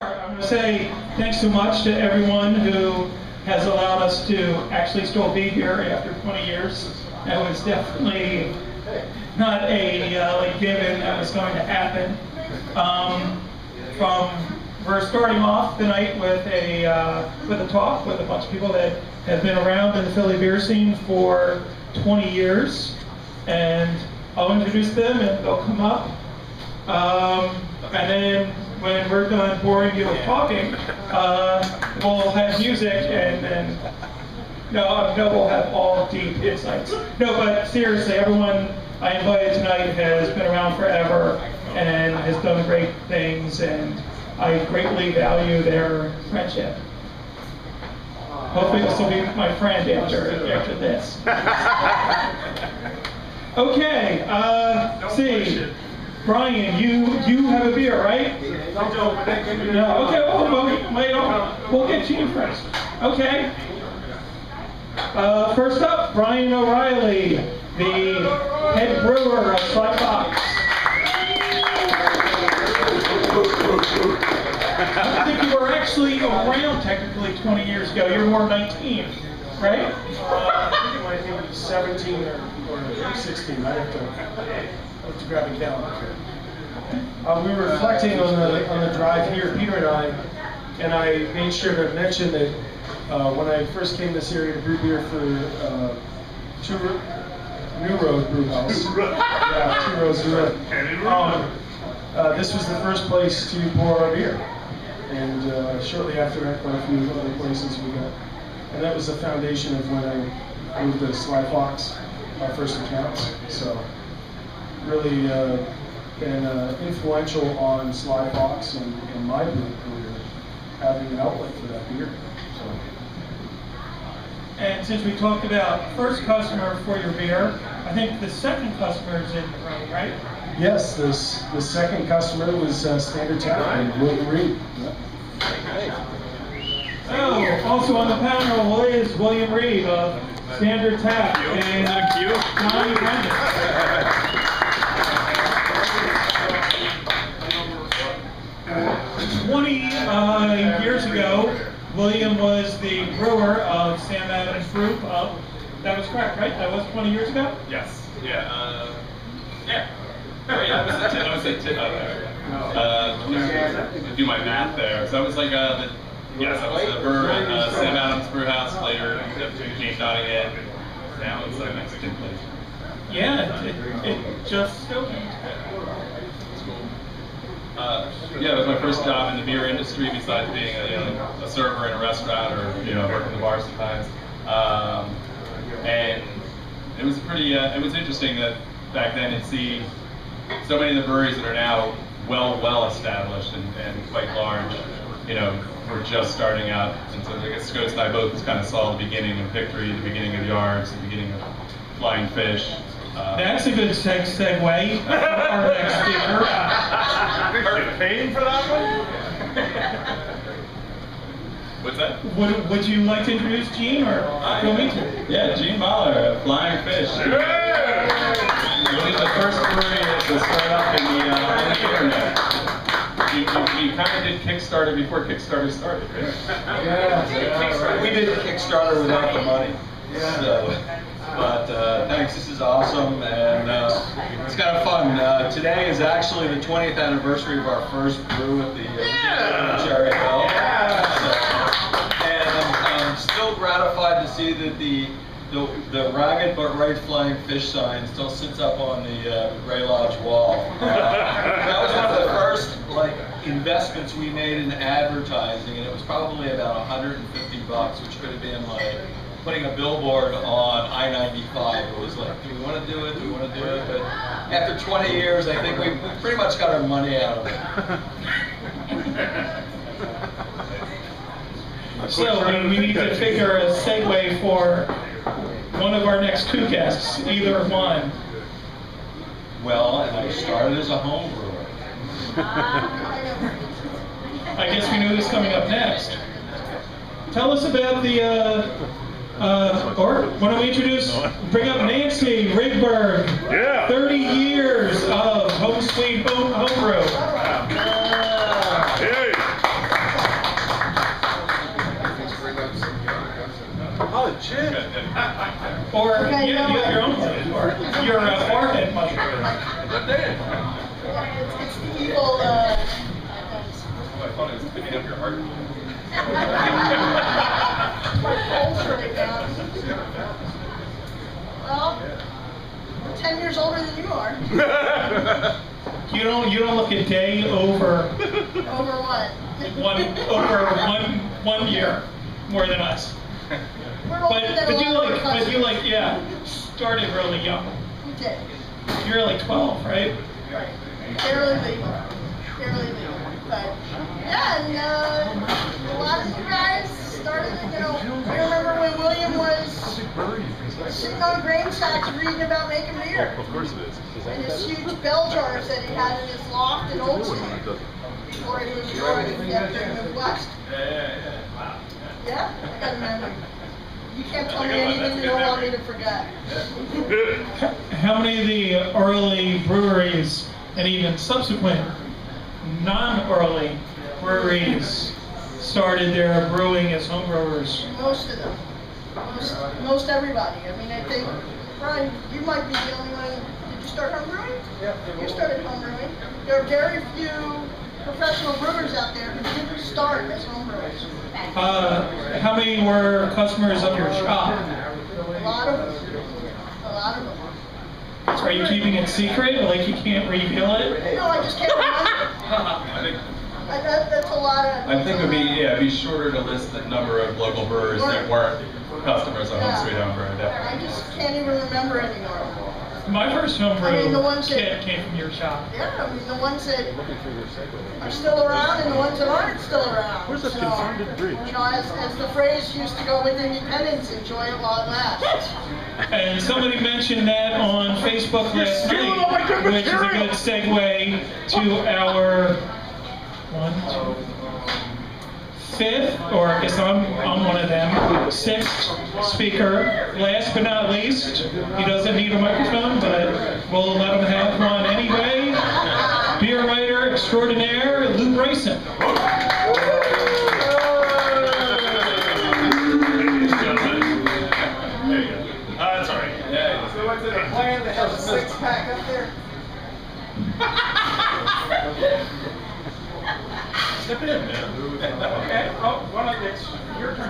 I'm going to say thanks so much to everyone who has allowed us to actually still be here after 20 years. That was definitely not a given that was going to happen. We're starting off the night with a talk with a bunch of people that have been around in the Philly beer scene for 20 years, and I'll introduce them and they'll come up. And then when we're done boring you with talking, we'll have music, and then we'll have all deep insights. No, but seriously, everyone I invited tonight has been around forever and has done great things, and I greatly value their friendship. Hopefully this will be my friend after this. Okay, see. Brian, you have a beer, right? No. Okay, we'll get you first. Okay. First up, Brian O'Reilly, the head brewer of Sly Fox. I think you were actually around technically 20 years ago. You were more 19, right? I think it was 17 or 16. I have to grab a calendar. We were reflecting on the drive here, Peter and I made sure to mention that when I first came to this area to brew beer for New Road Brew House. Yeah, 2 Roads New Road. This was the first place to pour our beer, and shortly after that, quite a few other places we got. And that was the foundation of when I moved to Sly Fox, our first accounts. So really been influential on Sly Fox and my brewing career, having an outlet for that beer. So. And since we talked about first customer for your beer, I think the second customer is in the room, right? Yes, the second customer was Standard Tap and Lew Reed. Oh, also on the panel is William Reed of Standard Tap and Johnny Brenda. 20 years ago, William was the brewer of Sam Adams Brew Pub. That was correct, right? That was 20 years ago? Yes. Yeah. Yeah. Oh, yeah, I was at do my math there. So I was like, yes, I was the brewer at Sam Adams Brew House. Later, changed Nottingham. Now it's a Mexican place. Yeah, it just opened. It's cool. Yeah, it was my first job in the beer industry, besides being a server in a restaurant or working the bar sometimes. And it was pretty. It was interesting that back then to see so many of the breweries that are now well established and quite large, were just starting out. And so I guess Scoats and I both kind of saw the beginning of Victory, the beginning of Yards, the beginning of Flying Fish. That's a good segue. Our next speaker. Are you paying for that one? What's that? Would you like to introduce Gene, or go me to? Yeah, Gene Muller, Flying Fish. Really the first brewery to start up in the internet. You kind of did Kickstarter before Kickstarter started, right? Yeah, we did Kickstarter without the money. Yeah. So, but thanks, this is awesome, and it's kind of fun. Today is actually the 20th anniversary of our first brew at the Cherry Hill. And I'm still gratified to see that the ragged but right Flying Fish sign still sits up on the Gray Lodge wall. That was one of the first investments we made in advertising, and it was probably about $150, which could have been putting a billboard on I-95. It was like, do we want to do it? Do we want to do it? But after 20 years, I think we pretty much got our money out of it. So we need to figure a segue for one of our next two guests, either one. Well, I started as a home brewer. I guess we knew this coming up next. Tell us about or why don't we bring up Nancy Rigberg. Yeah. 30 years of Sweet Home Brew. Hey. Or Okay, you no, have your own place, or your forehead mushroom. It's the evil. My fun is picking up your heart. My pulse right now. Well, I'm 10 years older than you are. You don't look a day over Over what? one year more than us. We're older than a lot of our cousins. Yeah, started really young. We did. You're like 12, right? Right. Barely legal. Barely legal. But yeah, and a lot of you guys started, I remember when William was sitting on grain sacks reading about making beer. Of course it is. And his huge bell jars that he had in his loft in Oldston before he was growing in the Midwest. Yeah, I got a memory. You can't tell me anything you don't want me to forget. How many of the early breweries and even subsequent non-early breweries started their brewing as home brewers? Most of them. Most everybody. I mean, I think, Brian, you might be the only one. Did you start home brewing? Yeah. You started home brewing. There are very few professional brewers out there who didn't start as home brewers. How many were customers of your shop? A lot of them. A lot of them. Are you keeping it secret? Like you can't reveal it? No, I just can't remember. I think That's a lot of. I think it'd be shorter to list the number of local brewers that weren't customers of Home Sweet Home Brew. I just can't even remember anymore. My first home brew I mean, the ones that came from your shop. Yeah, I mean the ones that are still around and the ones that aren't still around. Where's that confounded bridge? As the phrase used to go with independence, enjoy it while it lasts. And somebody mentioned that on Facebook last night, which is a good segue to our fifth, or I guess I'm one of them, sixth speaker. Last but not least, he doesn't need a microphone, but we'll let him have one anyway. Beer writer extraordinaire, Lew Bryson. That's all right. Yeah. So what's the plan to have a six-pack up there? Step in, man. Okay, it's your turn.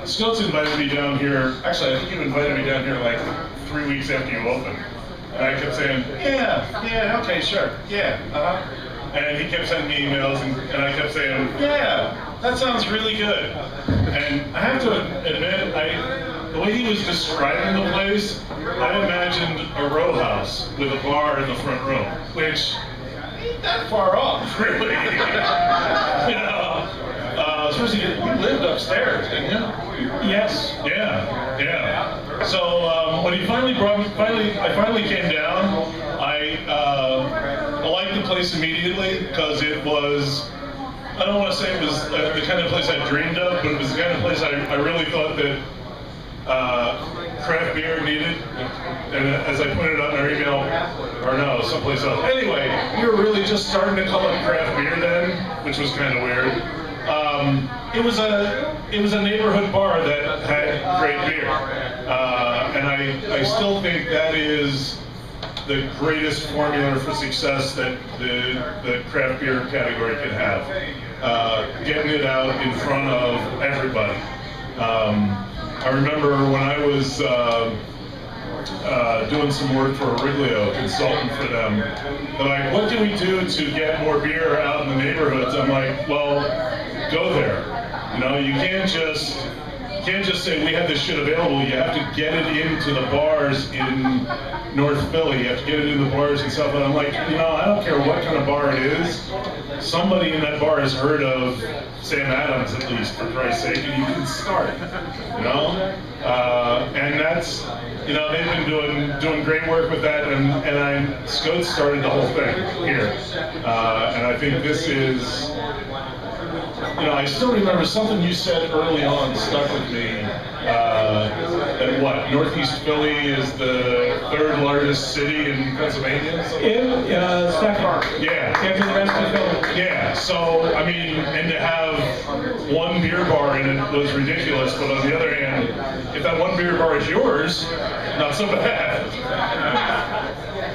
Scoats invited me down here. Actually, I think you invited me down here like 3 weeks after you opened. And I kept saying, yeah, okay, sure, yeah, And he kept sending me emails, and I kept saying, yeah, that sounds really good. And I have to admit, the way he was describing the place, I imagined a row house with a bar in the front room, which ain't that far off, really. Especially you lived upstairs, didn't you? Yes. Yeah. So when he I finally came down. I liked the place immediately because it was. I don't want to say it was the kind of place I dreamed of, but it was the kind of place I really thought that craft beer needed. And as I pointed out in our email, or no, someplace else. Anyway, we were really just starting to call it craft beer then, which was kind of weird. It was a neighborhood bar that had great beer, and I still think that is the greatest formula for success that the craft beer category can have. Getting it out in front of everybody. I remember when I was doing some work for Origlio, consultant for them, they're like, what can we do to get more beer out in the neighborhoods? I'm like, well, go there. You can't just say we have this shit available. You have to get it into the bars in North Philly. You have to get it into the bars in South Philly. I'm like, I don't care what kind of bar it is. Somebody in that bar has heard of Sam Adams, at least, for Christ's sake, and you can start. And that's, they've been doing great work with that, and Scoats started the whole thing here. And I think this is, I still remember something you said early on stuck with me. That Northeast Philly is the third largest city in Pennsylvania? Second. Yeah. After the rest of Philly. Yeah, so, I mean, and to have one beer bar in it was ridiculous, but on the other hand, if that one beer bar is yours, not so bad.